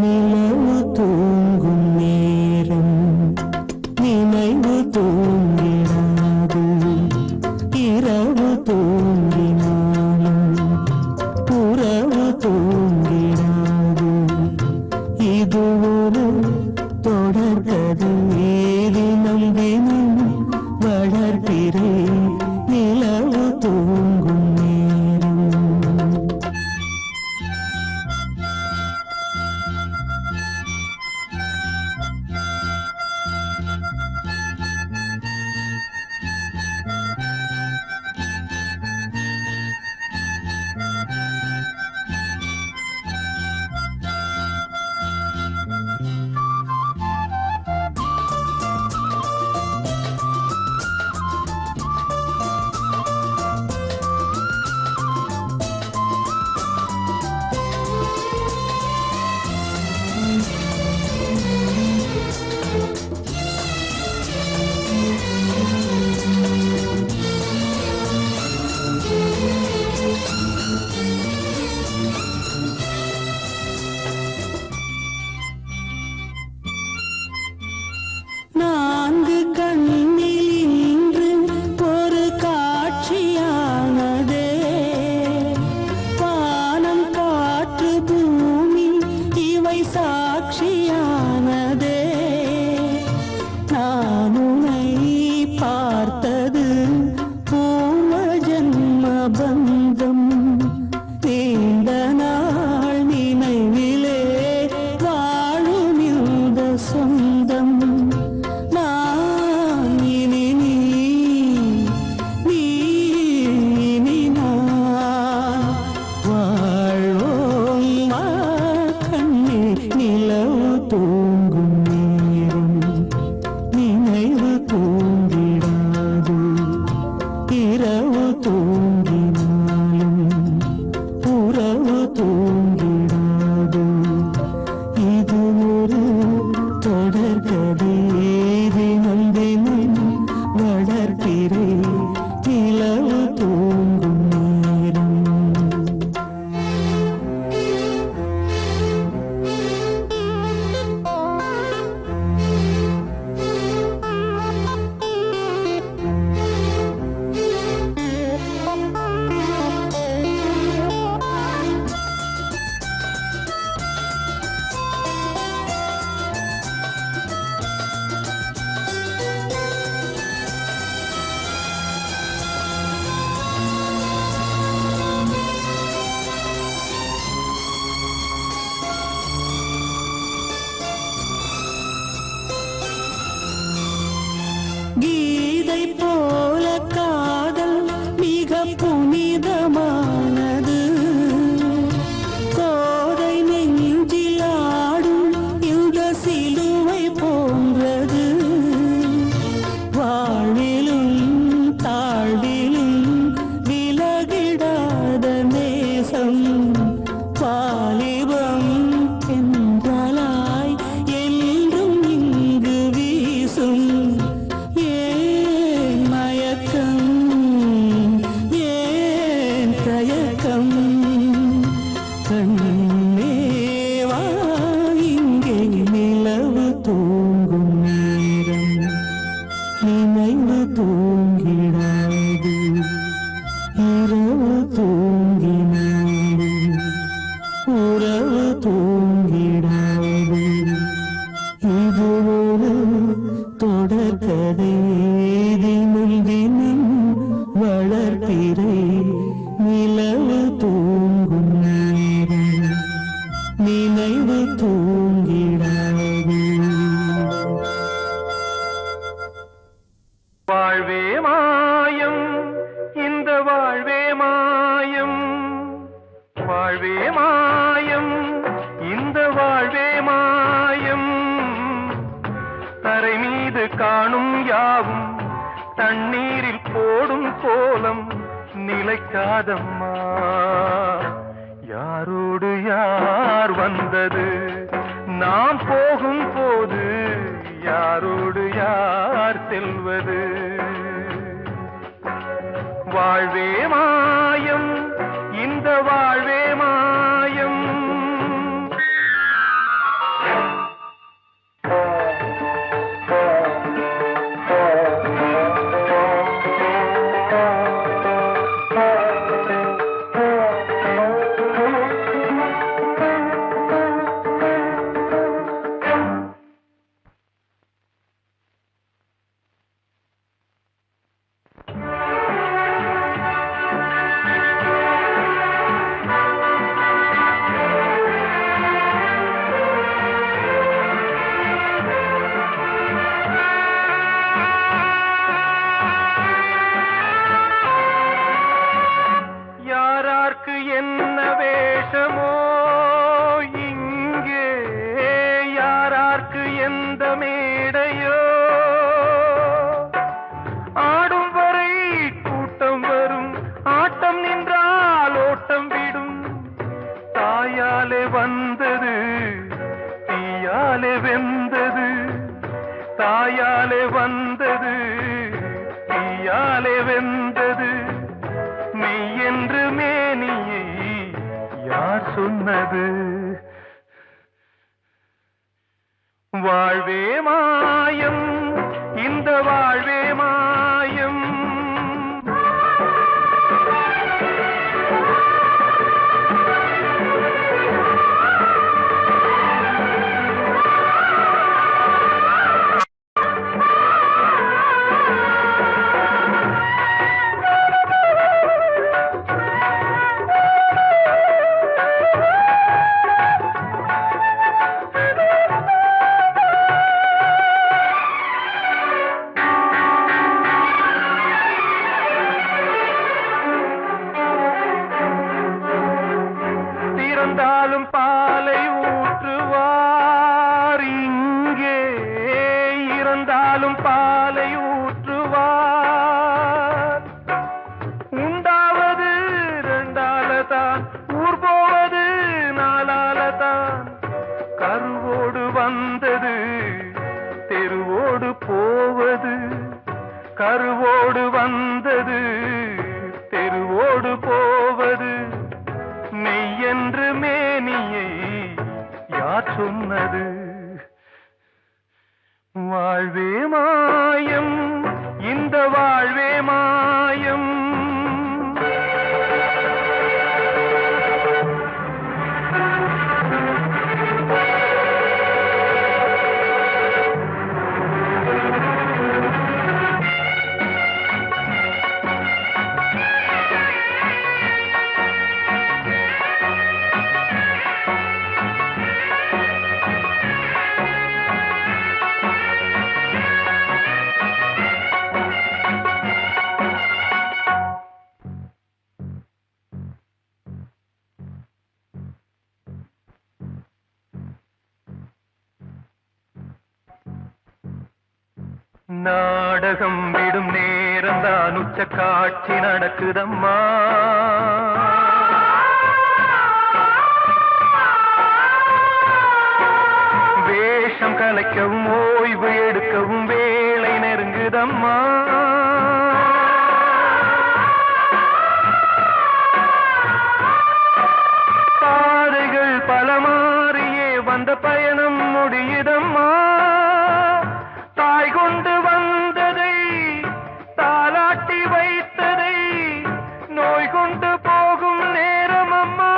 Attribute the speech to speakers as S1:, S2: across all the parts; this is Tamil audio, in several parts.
S1: நிலவு தூங்கும் நேரம் நினைவு தூங்கிடாது இரவு தூங்கினாலும் உறவு தூங்கிடாது இது ஒரு தொடர்கதை தினம் தினம் வளர்கிறேன் நிலவு தூங்கும் நேரம் நான்கு கண்ணில் இன்று ஒரு காட்சியானதே வானம் காற்று பூமி இவை சாட்சியானதே நான் உன்னை பார்த்தது பூர்வ ஜன்ம பந்தம் நீண்ட நாள் நினைவிலே வாழும் இந்த சொந்தம் நிலவு தூங்கும் நேரம் நினைவு தூங்கிடாது இரவு தூங்கினாலும் உறவு தூங்கிடாது இது ஒரு தொடர்கதை தினம் தினம் வளர்க்கிறேன் நிலவு தூங்கும் நேரம் கீதை போல காதல் மிக புனிதமானது கோதை நெஞ்சில் ஆடும் இந்த சிலுவை போன்றது வாழ்விலும் தாழ்விலும் விலகிடாத நேசம் வாலிபம் என்றாலாய் என்றும் இங்கு வீசும் கண்ணேவா இங்கே நிலவு தூங்கும் நேரம் நினைவு தூங்கிடாது இரவு தூங்கினாலும் உறவு தூங்கிடாது இது ஒரு தொடர்கதை தினம் தினம் வளர்க்கிறேன் நிலவு தூங்கும் நேரம் நினைவு தூங்கிடாது
S2: வாழ்வே மாயம் இந்த வாழ்வே மாயம் வாழ்வே மாயம் இந்த வாழ்வே மாயம் தரை மீது காணும் யாவும் தண்ணீரில் போடும் கோலம் நிலைக்காதம்மா யாரோடு யார் வந்தது நாம் போகும் போது யாரோடு யார் செல்வது வாழ்வே மாயம் இந்த வாழ்வே மாயம் வந்தது தீயாலே வெந்தது மெய் என்று மேனியை யார் சொன்னது வாழ்வே மாயம் இந்த வாழ்வே மாயம் இறந்தாலும் பாலை ஊற்றுவார் இங்கே இறந்தாலும் பாலை ஊற்றுவார் உண்டாவது ரெண்டாலதான் ஊர் போவது நாளாலதான் கருவோடு வந்தது தெருவோடு போவது கருவோடு வந்தது தெருவோடு போவது மெய் என்று மேனியை யார் சொன்னது வாழ்வே மாயம் இந்த வாழ்வே மாயம் நாடகம் விடும் நேரம் தான் உச்ச காட்சி நடக்குதம்மா வேஷம் கலைக்கவும் ஓய்வு எடுக்கவும் வேளை நெருங்குதம்மா பாதைகள் பல மாறியே வந்த பயணம் முடியுதம்மா தாய் கொண்டு வந்ததை தாலாட்டி வைத்ததை நோய் கொண்டு போகும் நேரம் அம்மா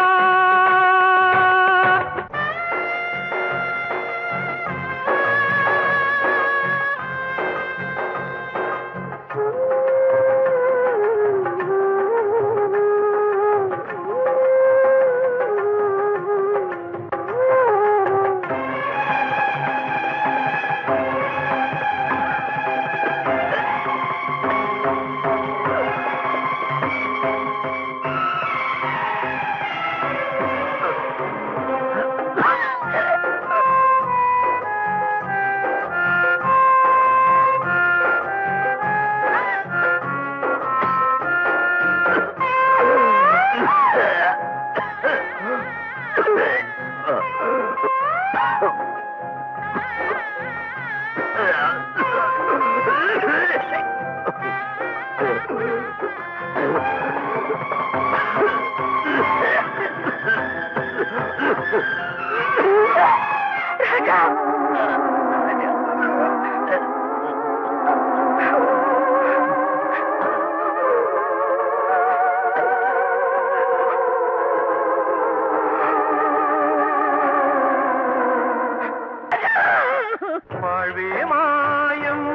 S2: வாழ்வே மாயம்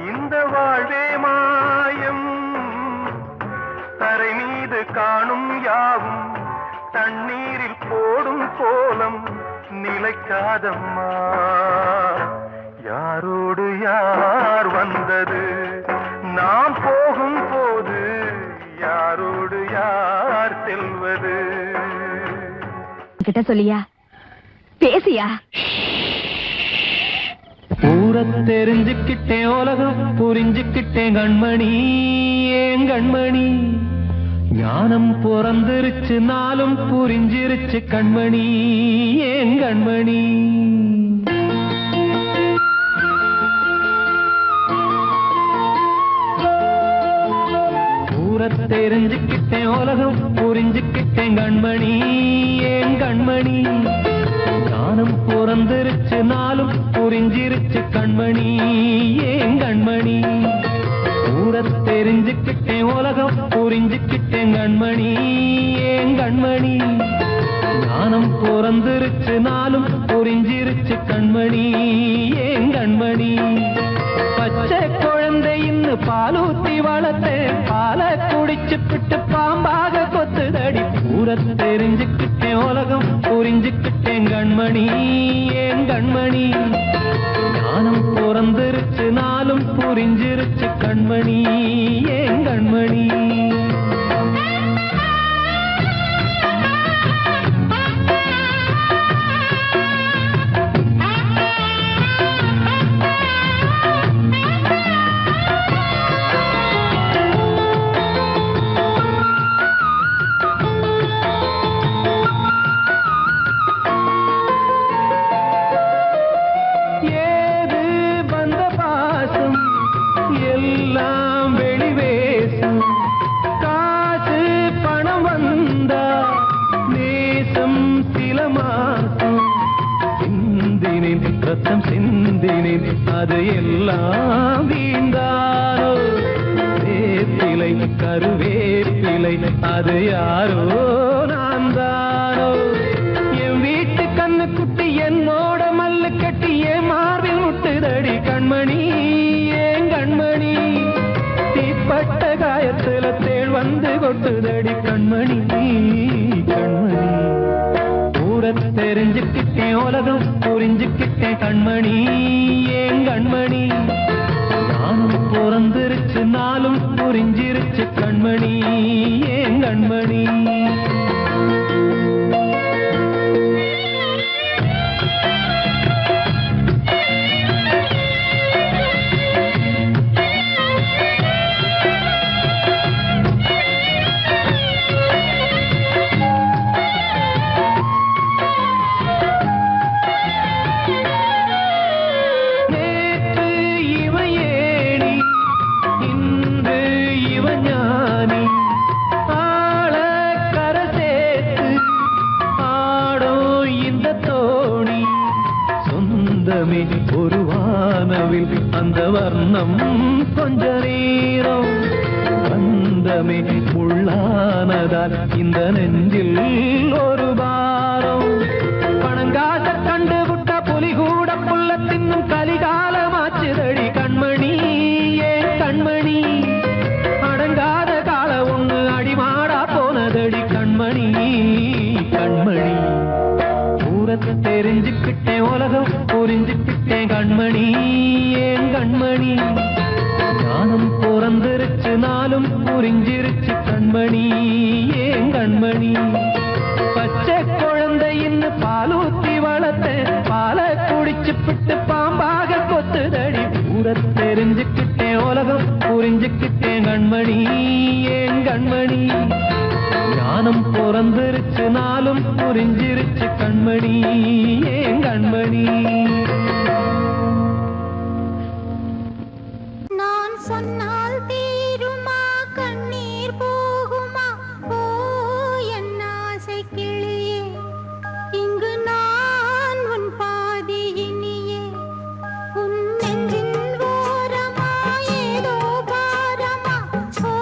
S2: இந்த வாழ்வே மாயம் தரை மீது காணும் யாவும் தண்ணீரில் போடும் கோலம் நிலைக்காதம்மா யாரோடு யார் வந்தது நாம் போகும் போது யாரோடு யார் செல்வது
S3: கிட்ட சொல்லியா பேசியா
S1: ஊரை தெரிஞ்சுக்கிட்டேன் உலகம் புரிஞ்சுக்கிட்டேன் கண்மணி ஏன் கண்மணி ஞானம் பிறந்திருச்சு நாளும் புரிஞ்சிருச்சு கண்மணி ஏன் கண்மணி தெரிஞ்சுக்கிட்டேன் உலகம் புரிஞ்சுக்கிட்டேன் கண்மணி ஏன் கண்மணி ஞானம் பிறந்திருச்சு நாளும் புரிஞ்சிருச்சு கண்மணி ஏன் கண்மணி தெரிஞ்சுக்கிட்டேன் உலகம் புரிஞ்சுக்கிட்டேன் கண்மணி ஏன் கண்மணி ஞானம் பிறந்திருச்சு நாளும் புரிஞ்சிருச்சு கண்மணி ஏன் கண்மணி பச்சை குழந்தை இன்னும் பாலூத்தி வளர்த்தேன் பாலை குடிச்சு பிட்டு பாம்பாக கொத்துதடி தெரிஞ்சுக்கிட்டேன் உலகம் புரிஞ்சுக்கிட்டேன் கண்மணி ஏன் கண்மணி ஞானம் பிறந்திருச்சு நாளும் புரிஞ்சிருச்சு கண்மணி ஏன் கண்மணி ரத்தம் சிந்தினேன் அது எல்லாம் வீண்டாரோ வேப்பிலை கருவேப்பிலை அது யாரோ நான் தானோ என் வீட்டு கண்ணு குட்டி என்னோட மல்லு கட்டி என் மார்பில் முட்டுதடி கண்மணி ஏன் கண்மணி தீப்பட்ட காயத்துல தேள் வந்து கொட்டுதடி கண்மணி கண்மணி தெரிஞ்சுக்கிட்டேன் உலகம் புரிஞ்சுக்கிட்டேன் கண்மணி ஏன் கண்மணி ஞானம் பிறந்திருச்சு நாளும் புரிஞ்சிருச்சு கண்மணி ஏன் கண்மணி ஒரு வானவில் அந்த வர்ணம் கொஞ்ச நேரம் வந்தமே உள்ளானதால் இந்த நெஞ்சில் ஒரு பாரம் பணங்காச கண்டு விட்ட புலி கூட புல்ல தின்னும் கலிகாலமாச்சுதடி கண்மணி ஏன் கண்மணி அடங்காத கால ஒண்ணு அடிமாடா போனதடி கண்மணி கண்மணி தெரிஞ்சுக்கிட்டேன் உலகம் புரிஞ்சுக்கிட்டேன் கண்மணி ஏன் கண்மணி ஞானம் பிறந்திருச்சு நாளும் புரிஞ்சிருச்சு கண்மணி ஏன் கண்மணி பச்சை குழந்தை இன்னும் பாலூத்தி வளர்த்தேன் பாலை குடிச்சு பிட்டு பாம்பாக கொத்துதடி தெரிஞ்சுக்கிட்டேன் உலகம் புரிஞ்சுக்கிட்டேன் கண்மணி ஏன் கண்மணி ஞானம் பிறந்திருச்சு நாளும் புரிஞ்சிருச்சு கண்மணி ஏன் கண்மணி
S4: நான் சொன்னால் தீருமா கண்ணீர் போகுமா ஓ என் ஆசை கிளியே இங்கு நான் உன் பாதி இனியே உன் நெஞ்சின் ஓரமா ஏதோ பாரமா ஓ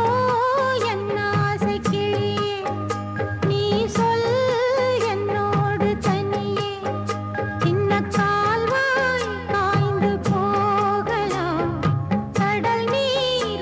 S4: என் ஆசை கிளியே நீ சொல் என்னோடு தனியே சின்ன கால்வாய் காய்ந்து போகலாம் கடல் நீர்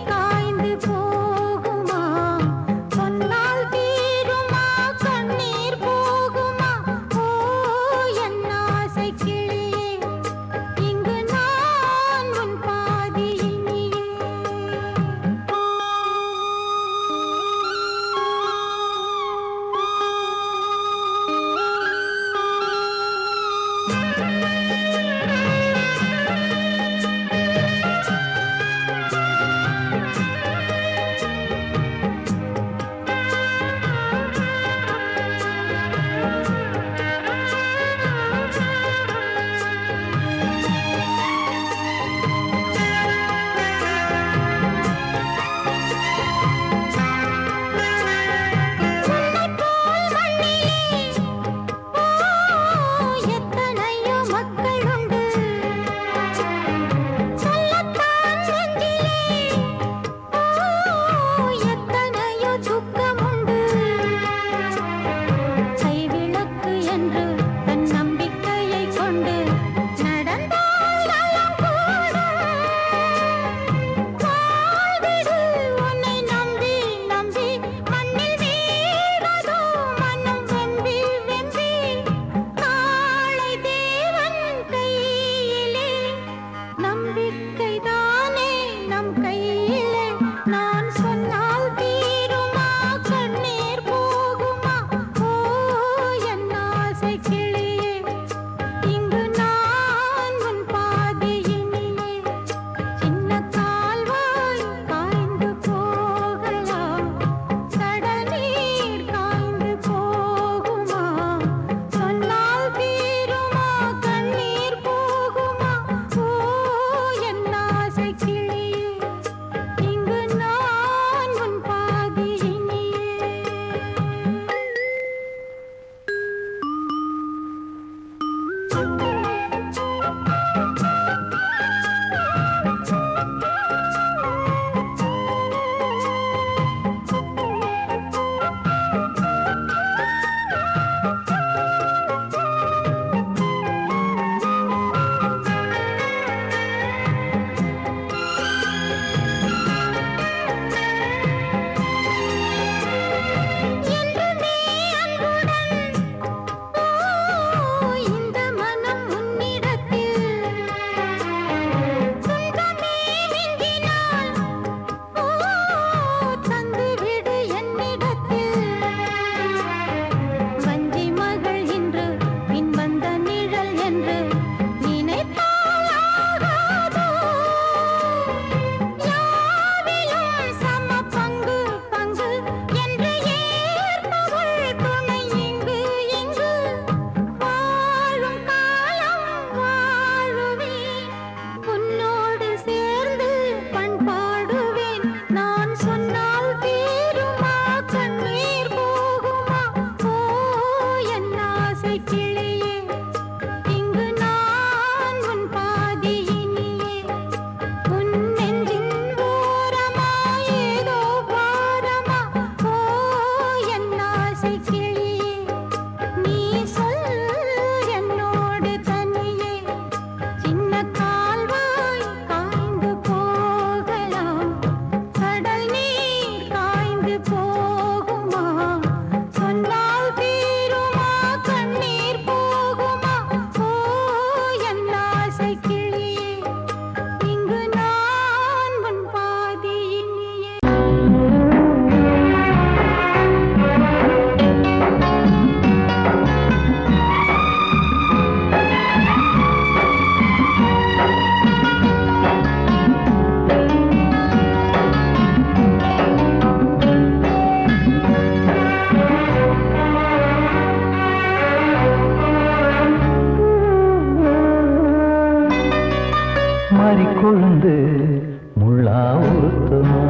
S1: முள்ளா உருத்தமா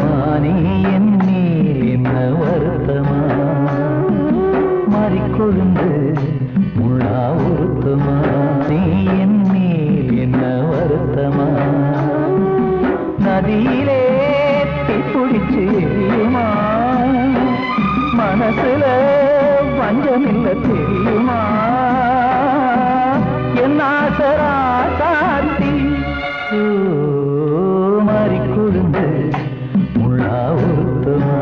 S1: மானே என் மேல் என்ன வருத்தமா மாறிக்கொழுந்து முள்ளா உருத்தமா நீ என் மேல் என்ன வருத்தமா நதியிலே தீப்பிடிச்சு எரியுமா மனசுல வஞ்சமில்ல தெரியுமா என் ஆசரா சாத்தி மாறி கொடுந்து முள்ளா உருத்தமா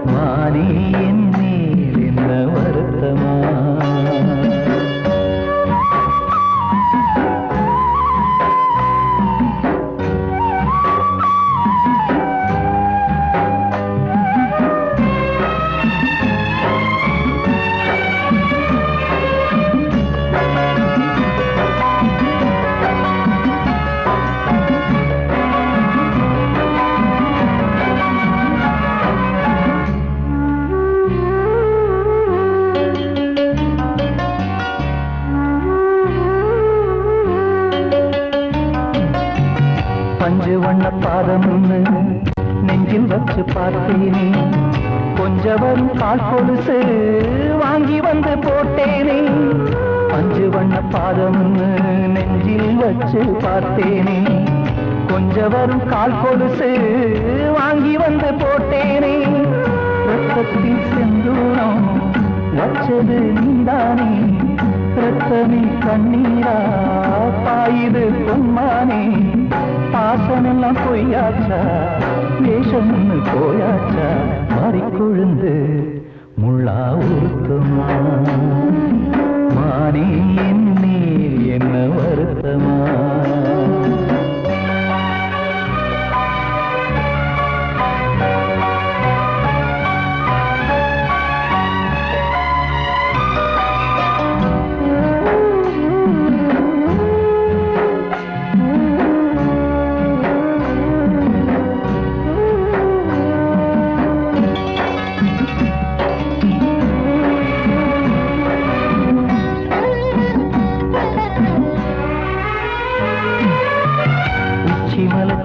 S1: மானே என் மேல் என்ன வருத்தமா பஞ்சு வண்ண பாதம் நெஞ்சில் வச்சு பார்த்தேனே கொஞ்சம் வரும் கால் கொலுசு வாங்கி வந்து போட்டேனே பஞ்சு வண்ண பாதம் நெஞ்சில் வச்சு பார்த்தேனே கொஞ்சம் வரும் கால் கொலுசு வாங்கி வந்து போட்டேனே ரத்தத்தில் செந்தூரம் வச்சது நீதானே ரத்தமே கண்ணீரா பாயுது பொம்மானே பாசமெல்லாம் பொய்யாச்சா வேஷம்னு போயாச்சா மாறிக்கொழுந்து முள்ளா உருத்தமா மானே என் மேல் என்ன வருத்தமா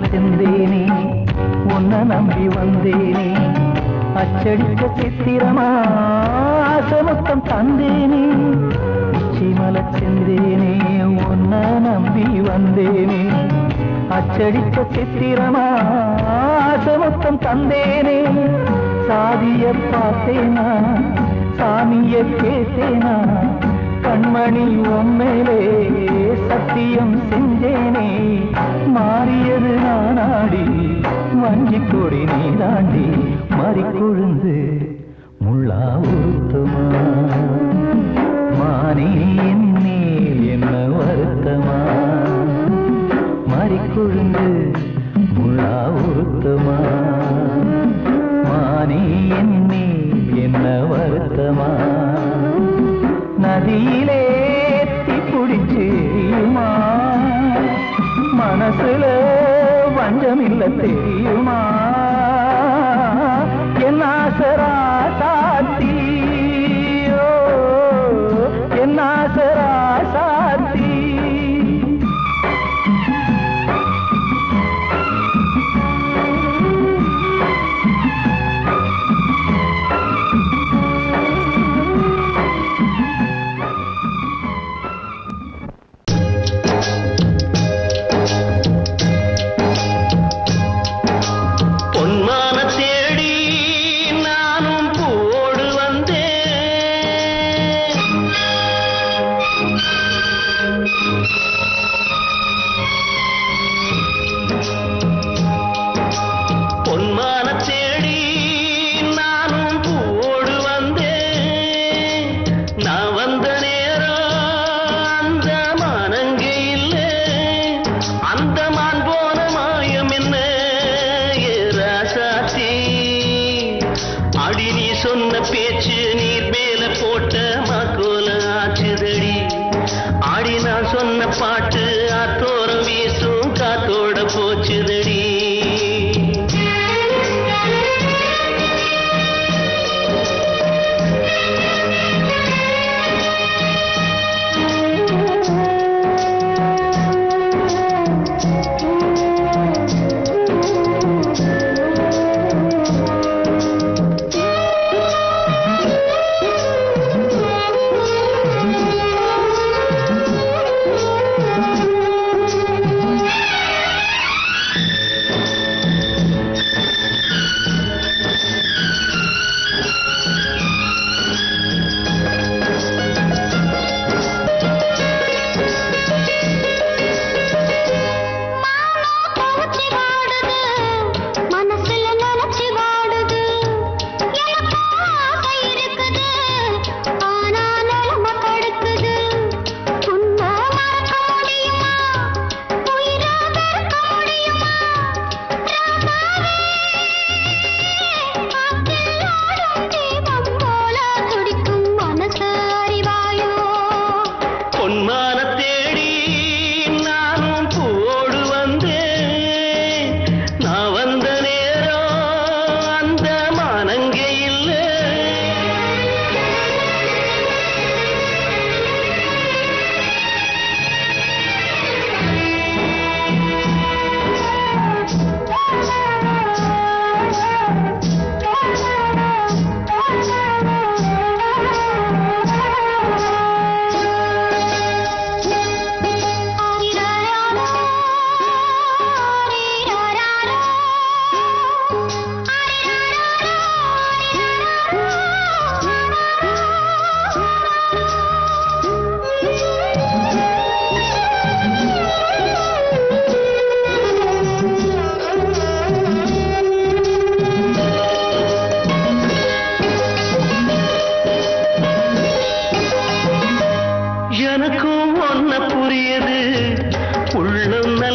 S1: செந்தேனே உன்னை நம்பி வந்தேனே அச்சடித்த சித்திரமா ஆசமுத்தம் தந்தேனே உச்சிமல செந்தேனே உன்னை நம்பி வந்தேனே அச்சடித்த சித்திரமா ஆசமுத்தம் தந்தேனே சாதிய பார்த்தேனா சாமிய கேட்டேனா கண்மணி உம்மேலே சத்தியம் செஞ்சேனே மாறியது நானாடி வஞ்சி கொடி நீதாண்டி மாறிக்கொழுந்து முள்ளா உருத்தமா மானே என் மேல் என்ன வருத்தமா மாறிக்கொழுந்து முள்ளா உருத்தமா மானே என் மேல் என்ன வருத்தமா நதியிலே தீப்பிடிச்சு எரியுமா மனசுல வஞ்சமில்ல தெரியுமா என் ஆசரா சாத்தி என் ஆசரா சாத்தி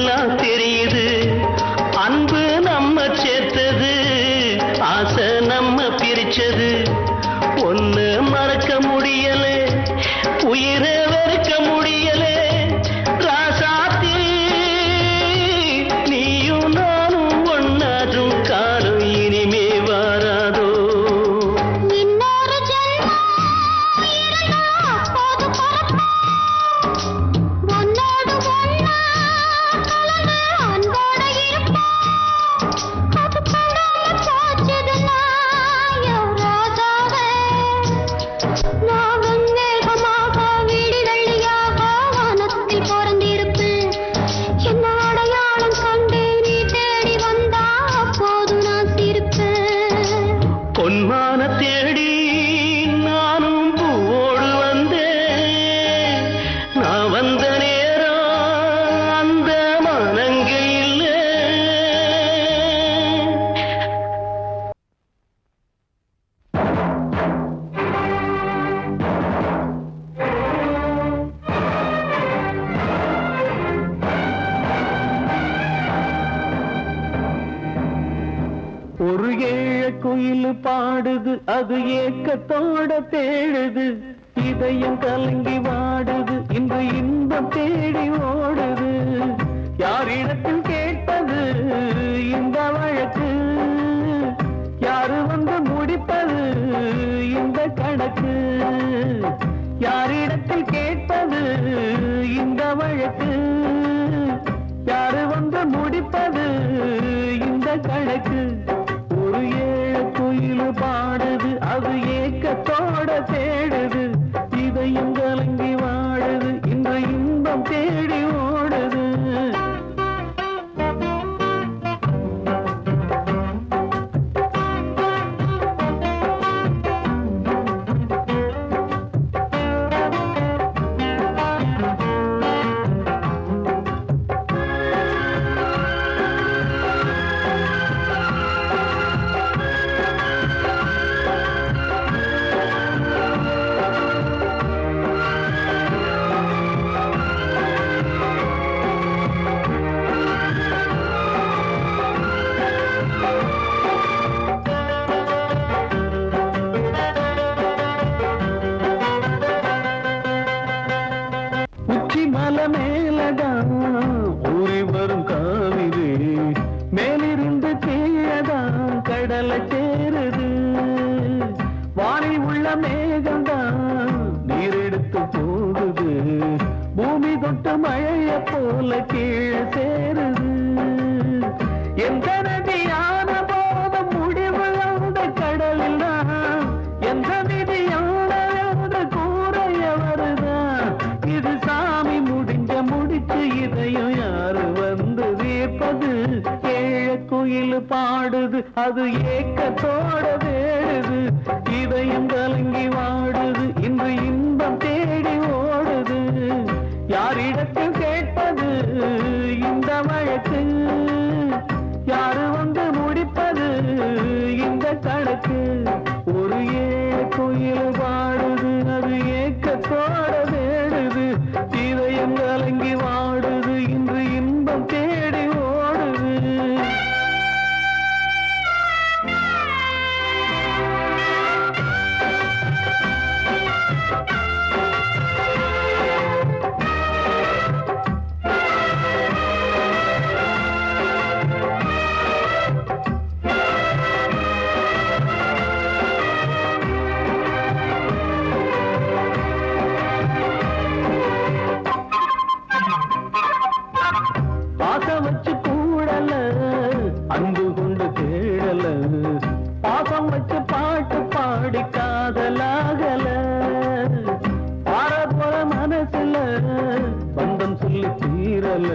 S5: இப்பெல்லாம் தெரியுது அன்பு நம்ம சேர்த்தது ஆசை நம்ம பிரிச்சது ஒன்னு மறக்க முடியலே உயிரை வெறுக்க முடியலே ராசாத்தி நீயும் நானும் ஒன்னாற்றும் காலம் இனிமே வாராதோ
S4: இன்னொரு ஜென்மம் இருந்தா அப்போது பிறப்போம். உன்னோடு ஒண்ணா கலந்து அன்போட இருப்போம். அது படாம போச்சதுன்னா என் ராஜாவே. நான் வெண்மேகமாக வீடு வெள்ளியாக வானத்தில் பிறந்திருப்பேன். என்ன அடையாளம் கண்டு நீ தேடி வந்தா அப்போது நான் சிரிப்பேன்.
S5: பொன்மான தேடி நானும் பூவோடு வந்தேன் நான் வந்த நேரம் அந்த மனங்கள் இல்லை
S1: ஒரு ஏழ குயில் பாடுது அது ஏக்கத்தோட தேடுது இதயம் கலங்கி வாடுது இன்று இன்பம் தேடி ஓடுது யாரிடத்தில் கேட்டது இந்த வழக்கு யாரு வந்து முடிப்பது இந்த கணக்கு யாரிடத்தில் கேட்பது இந்த வழக்கு யாரு வந்து முடிப்பது இந்த கணக்கு ஒரு ஏழ குயில் பாடுது அது ஏக்கத்தோட தேடுது இதயம் கலங்கி வாடுது இந்த இன்பம் தேடி ஓடுது உச்சி மலை மேலதான் ஊறி வரும் காவிரி மேலிருந்து கீழதான் கடலை சேருது வானில் உள்ள மேகம்தான் நீரெடுத்து போகுது பூமி தொட்டு மழைய போல கீழே சேருது எந்த நதியான போதும் முடிவு அந்த கடலில் தான் எந்த விதியான கூறைய வருதான் இது சாமி முடிச்சு இதையும் யாரு வந்து தீர்ப்பது ஏழ குயில் பாடுது அது ஏக்கத்தோட வேடுது இதயம் கலங்கி வாடுது இன்று இன்பம் தேடி ஓடுது யாரிடத்தில் கேட்பது இந்த வழக்கு யாரு வந்து முடிப்பது இந்த கணக்கு ஒரு ஏழ குயில் பாடுது அது ஏக்கத்தோட வேடுது இதயம் கலங்கி வாடுது இன்று இன்பம் தேடி ஓடுது பாசம் வச்சு கூடல அன்பு கொண்டு தேடல பாசம் வச்சு பாட்டு பாடி காதலாகல பாரபோல மனசுல பந்தம் சொல்லி தீரல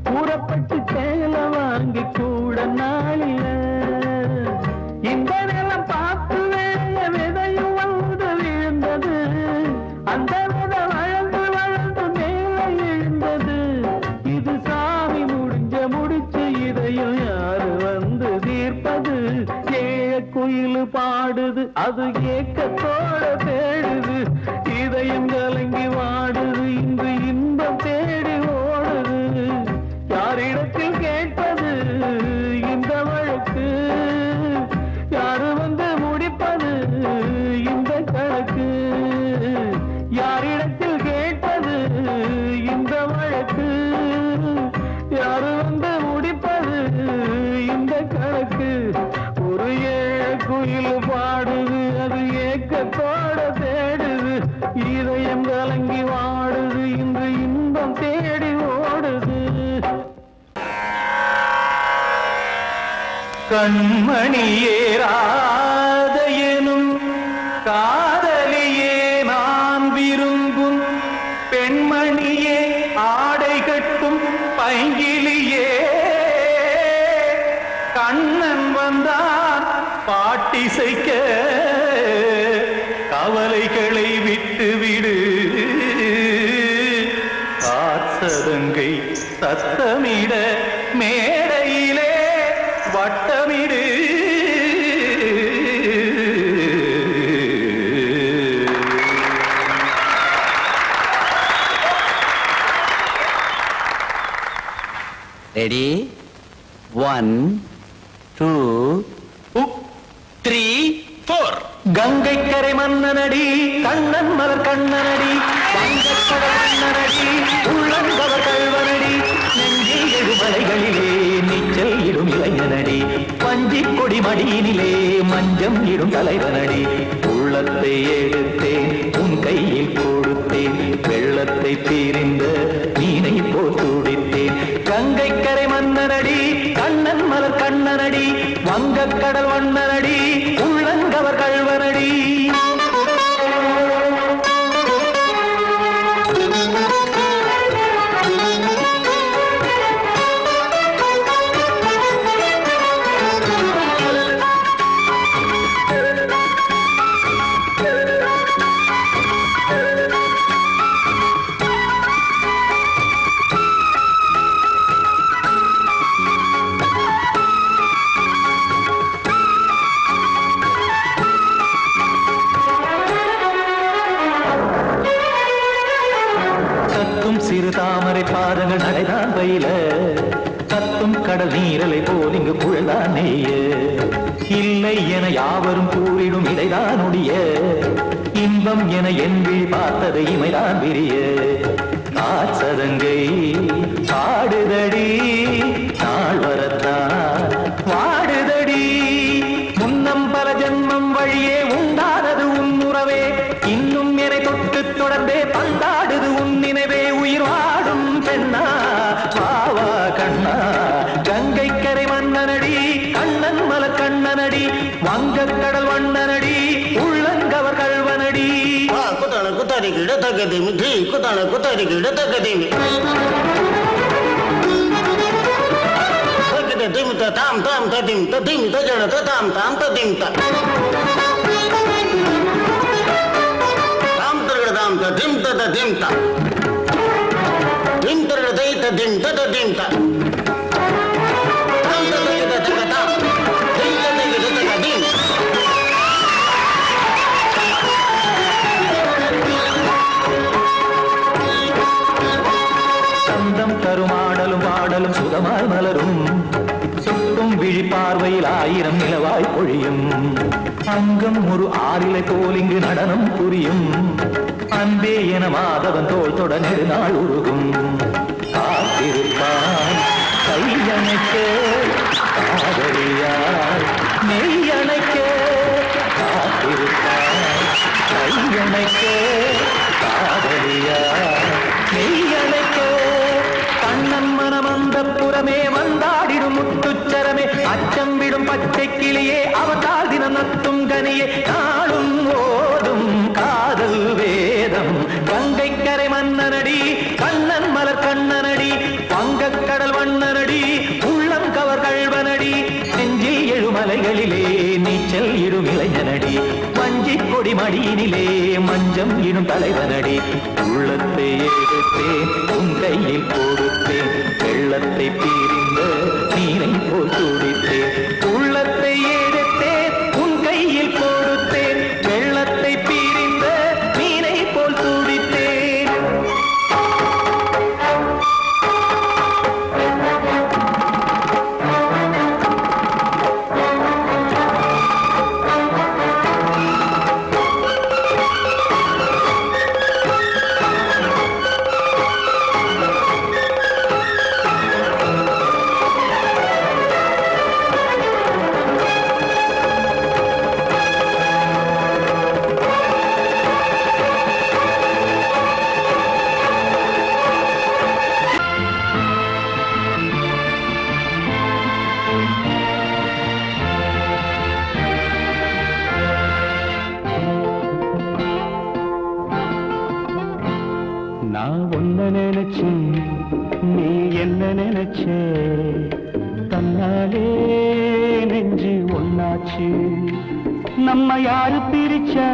S1: கூறப்பட்டு சேல வாங்கி கூட நாளில இந்த நிலம் பார்த்து வேலைய விதையும் வந்து விழுந்தது அந்த விதை வளர்ந்து வளர்ந்து மேலே எழுந்தது இது சாமி முடிச்சு இதையும் யாரு வந்து தீர்ப்பது ஏழ குயில் பாடுது அது ஏக்கத்தோட தேடுது இதயம் கலங்கி வாடுது இன்று இன்பம் தேடி ஓடுது கண்மணியேராத எனும் காதலியே நான் விரும்பும் பெண்மணியே ஆடை கட்டும் பைங்கிலியே கண்ணன் வந்தான் பாட்டிசைக்க கவலைகளை விட்டு விடு காசதங்கை சத்தமிட மேடையிலே வட்டமிடு
S5: ரெடி 1 2 3 4
S1: கங்கை கரை மன்னனடி கண்ணன் மலர் கண்ணனடி வங்கக்கடல் மன்னனடி உள்ளங்கவர் கல்வனடி நெஞ்சில் எழுமலைகளிலே நீச்சல் இடும் இளைஞனடி வஞ்சிக் கொடி மடியினிலே மஞ்சம் இடும் தலைவனடி உள்ளத்தை எடுத்தேன் உன் கையில் கொடுத்தேன் வெள்ளத்தை தீரிந்த மீனை போல் துடித்தேன் கங்கை கரை மன்னனடி கண்ணன் மலர் கண்ணனடி வங்கக்கடல் வண்ணனடி உள்ளங்கவர் கல்வனடி சிறு தாமரை பாதங்கள் நடைதான் பயில கத்தும் கடல் நீரலை போல் இங்கு புழல்தான் நெய்ய இல்லை என யாவரும் கூறிடும் இடைதான் ஒடிய இன்பம் என என் விழி பார்த்தது இமைதான் விரிய காசதங்கை பாடுதடி நாள் வரத்தான் வாடுதடி முன்னம் பல ஜன்மம் வழியே உண்டானது உன் உறவே இன்னும் என்னை தொட்டு தொடர்ந்தே பந்தாடுது உன் நினைவே உயிர் வாடும் பெண்ணா வாவா கண்ணா கங்கை கரை மன்னனடி கண்ணன் மலர் கண்ணனடி வங்கக்கடல் வண்ணனடி உள்ளங்கவர் கல்வனடி
S5: குத்தான குத்தாரி கிட தகதிமி தி குத்தான குத்தாரி கிட தகதிமி தகத திமித தாம் தாம் ததிம் ததிம் தஜட தாம் தாம் ததிம் த தாம் தரட தாம் ததிம் ததிம் த திம் தரட தை ததிம் ததிம் த தாம் தரட தகதாம் திம் தரட தகதிம்
S1: சந்தம் தருமாடலும் பாடலும் சுகமாய் மலரும் சுட்டும் விழி பார்வையில் ஆயிரம் நிலவாய் பொழியும் அங்கம் ஒரு ஆறிலை போல் இங்கு நடனம் புரியும் அன்பே என மாதவன் தோல் தொட நெடுநாள் உருகும் காத்திருப்பான் கையணைக்க காதலியார் மெய்யணைக்க காத்திருப்பான் கையணைக்க காதலியார் மெய்யணைக்க கண்ணன் மனமந்த புறமே வந்தாடிடும் முத்துச்சரமே அச்சம் விடும் பச்சை கிளியே அவதால் தினம் நத்தும் கனியே நாளும் ஓடும் காதல் வேதம் கங்கை கரை மன்னனடி கண்ணன் மலர் கண்ணனடி வங்கக்கடல் வண்ணனடி உள்ளம் கவர் கல்வனடி நெஞ்சில் எழுமலைகளிலே நீச்சல் இடும் இளைஞனடி வஞ்சிக் கொடி மடியினிலே மஞ்சம் இடும் தலைவனடி உள்ளத்தை எடுத்தேன் உன் கையில் கொடுத்தேன் வெள்ளத்தை பீரிந்த நீரை போல் துடித்தேன் உள்ளத்தை எடுத்தேன் உன் கையில் கொடுத்தேன் வெள்ளத்தை பீரிந்த நீரை போல் துடித்தேன் நம்ம யாரு பிரிச்சா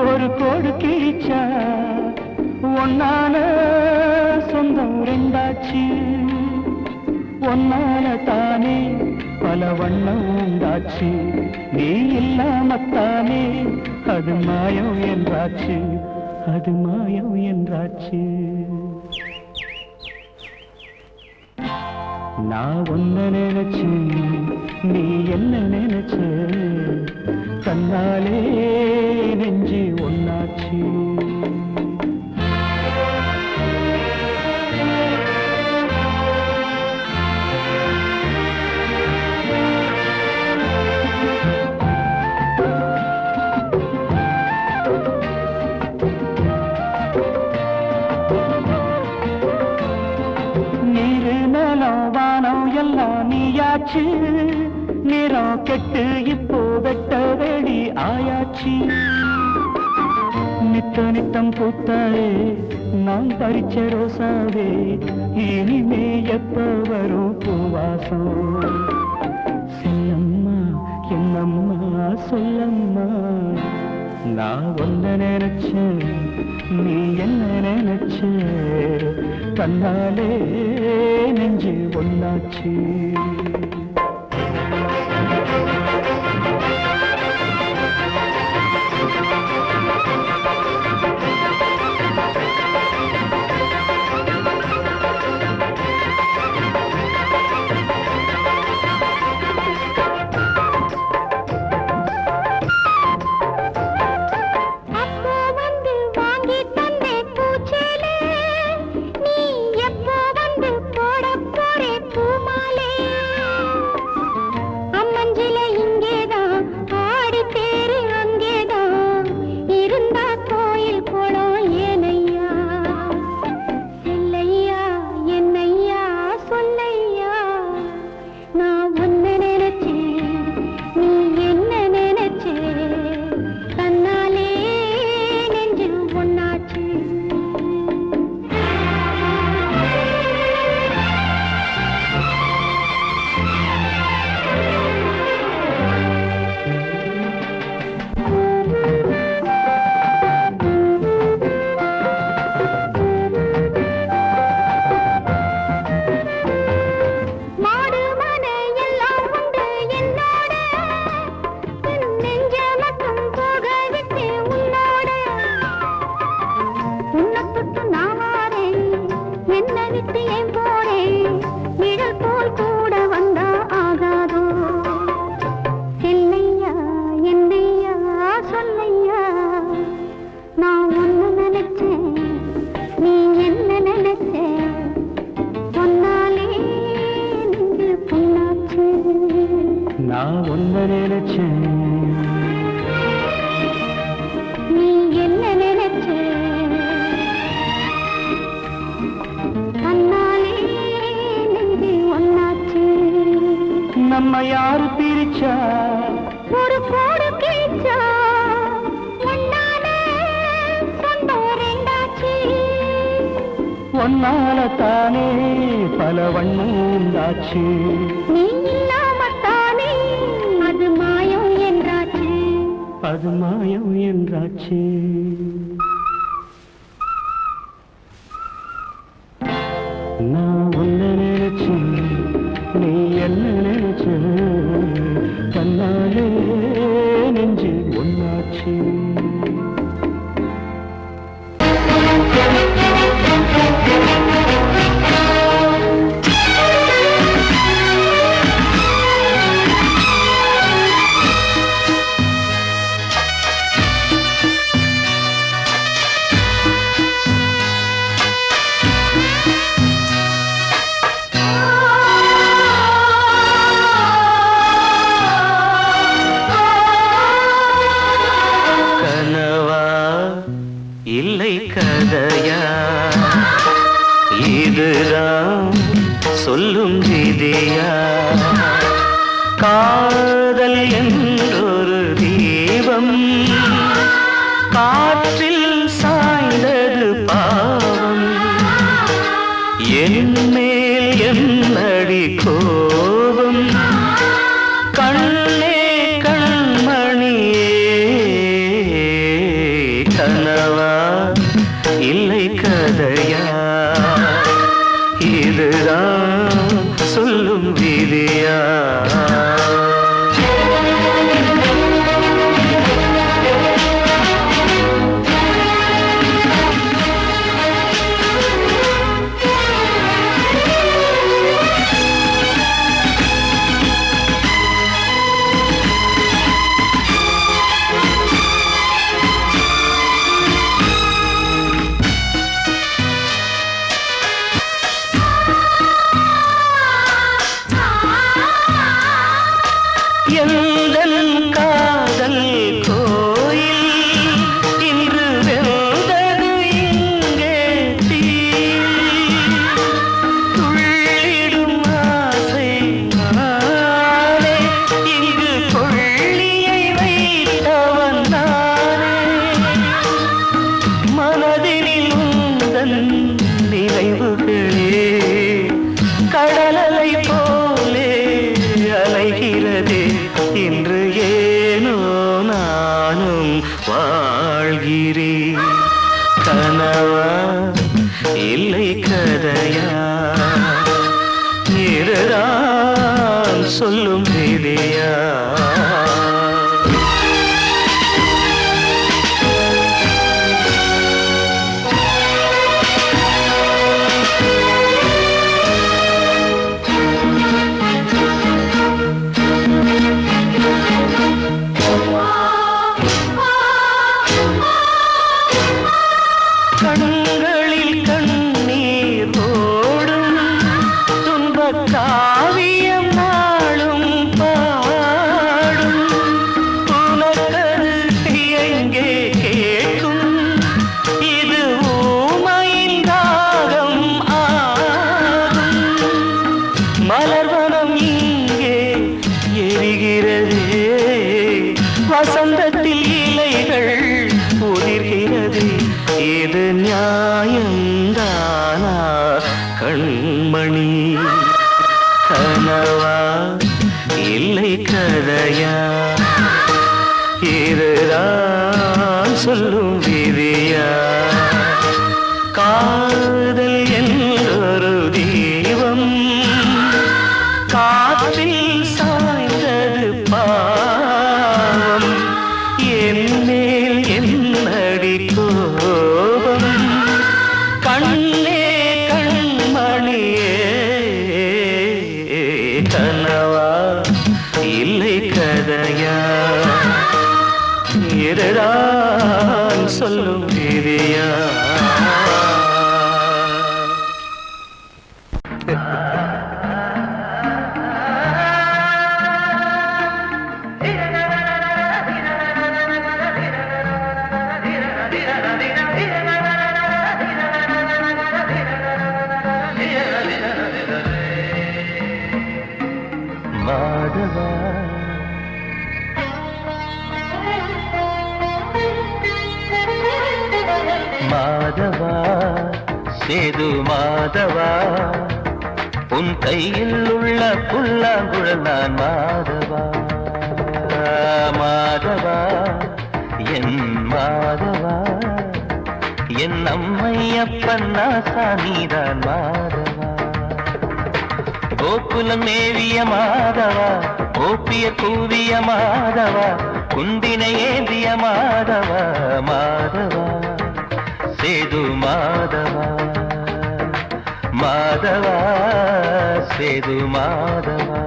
S1: ஒரு கோடு கிழிச்சா ஒன்னால சொந்தம் ரெண்டாச்சு ஒன்னால தானே பல வண்ணம் உண்டாச்சு நீ இல்லாமத்தானே அது மாயம் என்றாச்சு அது மாயம் என்றாச்சு நான் ஒன்ன நினைச்சேன் நீ என்ன நினைச்ச தன்னாலே நெஞ்சு ஒன்னாச்சு நீயாச்சு நிறம் கெட்டு இப்போ வெட்ட வெடி ஆயாச்சு நித்த நித்தம் பூத்தாயே நான் பறிச்ச ரோசாவே இனிமே எப்ப வரும் பூவாசம் சொல்லம்மா என்னம்மா சொல்லம்மா நான் ஒன்ன நினைச்சேன் நீ என்ன நினைச்ச கண்ணாலே நெஞ்சு ஒன்னாச்சு நான் ஒன்ன நினைச்சேன்
S4: நீ என்ன நினைச்ச கண்ணாலே நெஞ்சு ஒன்னாச்சு
S1: நம்ம யாரு பிரிச்சா
S4: ஒரு கோடு கிழிச்சா ஒன்னாலே சொந்தம் ரெண்டாச்சு
S1: ஒன்னால தானே பல வண்ணம் உண்டாச்சு
S4: நீ இல்லாமத்தானே அது மாயம் என்றாச்சு
S1: அது மாயம் என்றாச்சு நான் ஒன்ன நினைச்சேன் நீ என்ன நினைச்ச கண்ணாலே நெஞ்சு ஒன்னாச்சு இல்லை கதையா இதுதான் சொல்லும் விதியா காதல் என்றொரு தீபம் காற்றில் சாய்ந்தது பாவம் என் மேல் என்னடி கோபம் கண்ணே கண்மணியே அலை போலே அலைகிறதே இன்று ஏனோ நானும் வாழ்கிறேன். கனவா இல்லை கதையா இருதான் சொல்லும் விதியா. கண்களில் கண்ணீர் ஓடும் துன்பக் காவியம் நாளும் பாடும். உனக்கது எங்கே கேட்கும் இது ஊமையின் தாகம் ஆகும். மலர்வனம் இங்கே எரிகிறதே வசந்தத்தில் இலைகள் உதிர்கிறது. இது நியாயந்தானா கண்மணி? கனவா இல்லை கதையா இதுதான் சொல்லும் விதியா. காதல் என்றொரு தீபம் காற்றில் சாய்ந்தது பாவம். என் மேல் என்னடி கோபம் கண்ணே கண்மணியே. கனவா இல்லை கதையா இதுதான் சொல்லும் விதியா. மாதவா மாதவா சேது மாதவா உன் கையில் உள்ள புல்லாங்குழல் நான் மாதவா. மாதவா என் மாதவா என் அம்மையப்பன் நாசானிதான் மாதவா. கோகுலம் மேவிய மாதவா ஓப்பிய கூவிய மாதவா குந்தினை ஏந்திய மாதவா. மாதவா சேது மாதவா மாதவா சேது மாதவா.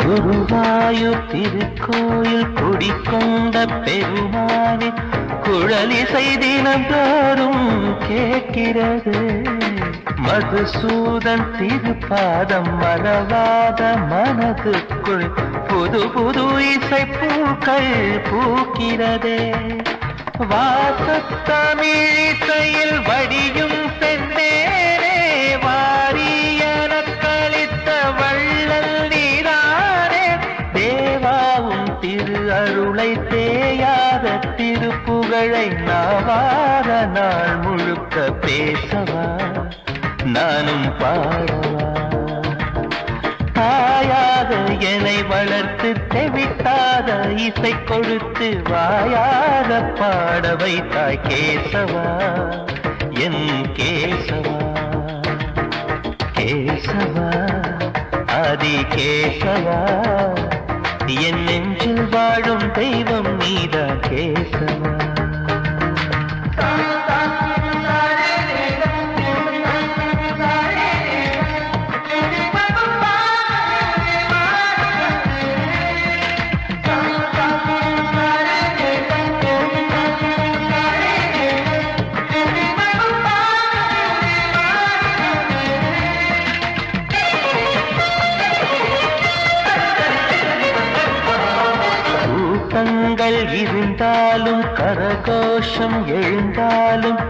S1: குருவாயூர் திருக்கோயில் குடிக்கொண்ட பெருமானி குழலிசை தினந்தோறும் கேட்கிறது. மதுசூதன் திருப்பாதம் மறவாத மனதுக்குள் புது புது இசை பூக்கள் பூக்கிறதே. வாசத்தமிழிசையில் வடியும் சென்னேரே வாரியன கழித்த வள்ளல் நீரானே. தேவாவும் திரு அருளை தேயாத திருப்புகழை நாவாத நாள் முழுக்க பேசவா நானும் பாடவா. தாயாக என்னை வளர்த்து தெவிட்டாத இசை கொடுத்து வாயாக பாட வைத்தாய் கேசவா என் கேசவா. கேசவா ஆதி கேசவா என் நெஞ்சில் வாழும் தெய்வம் நீதான் கேசவா. கண்கள் இருந்தாலும் கரகோஷம் எழுந்தாலும்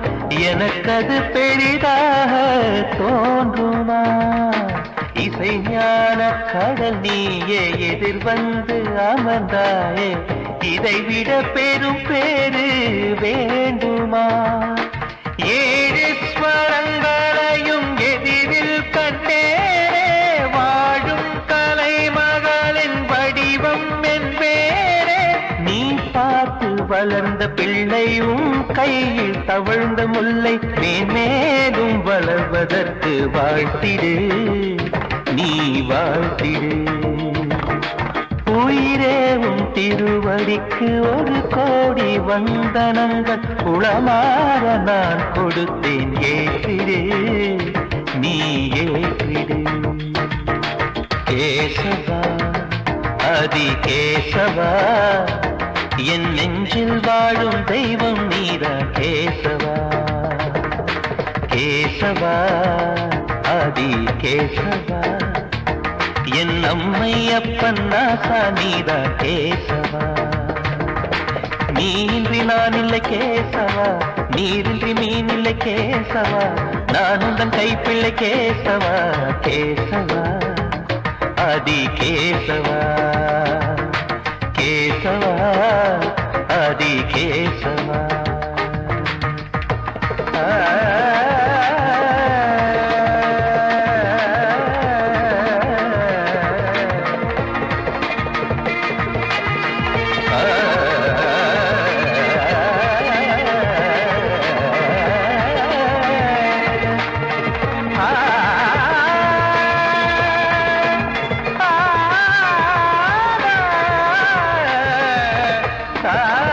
S1: எனக்கது பெரிதாக தோன்றுமா? இசை ஞான கடல் நீயே எதிர் வந்து அமர்ந்தாயே, இதைவிட பெரும் பேரு வேண்டுமா? ஏழு ஸ்வரங்களையும் எதிரில் கண்டேனே, வாழும் கலைமகளின் வடிவம் என்பேனே. நீ பார்த்து வளர்ந்த பிள்ளையும் கையில் தவழ்ந்த முல்லை மேன்மேலும் வளர்வதற்கு வாழ்த்திடு, நீ வாழ்த்திடு. உயிரே உன் திருவடிக்கு ஒரு கோடி வந்தனங்கள் உளமாற நான் கொடுத்தேன், ஏற்றிடு, நீ ஏற்றிடு. கேசவா அதி கேசவா, என் நெஞ்சில் வாழும் தெய்வம் நீதான் கேசவா. கேசவா அதி கேசவா, என் அம்மை அப்பன் நாசா நீதான் கேசவா. நீன்றி நான் இல்லை கேசவா, நீரின்றி மீன் இல்லை கேசவா, நான் உந்தன் கைப்பிள்ளை கேசவா. கேசவா அதி கேசவா, கேசவா அதி கேசவா. Ah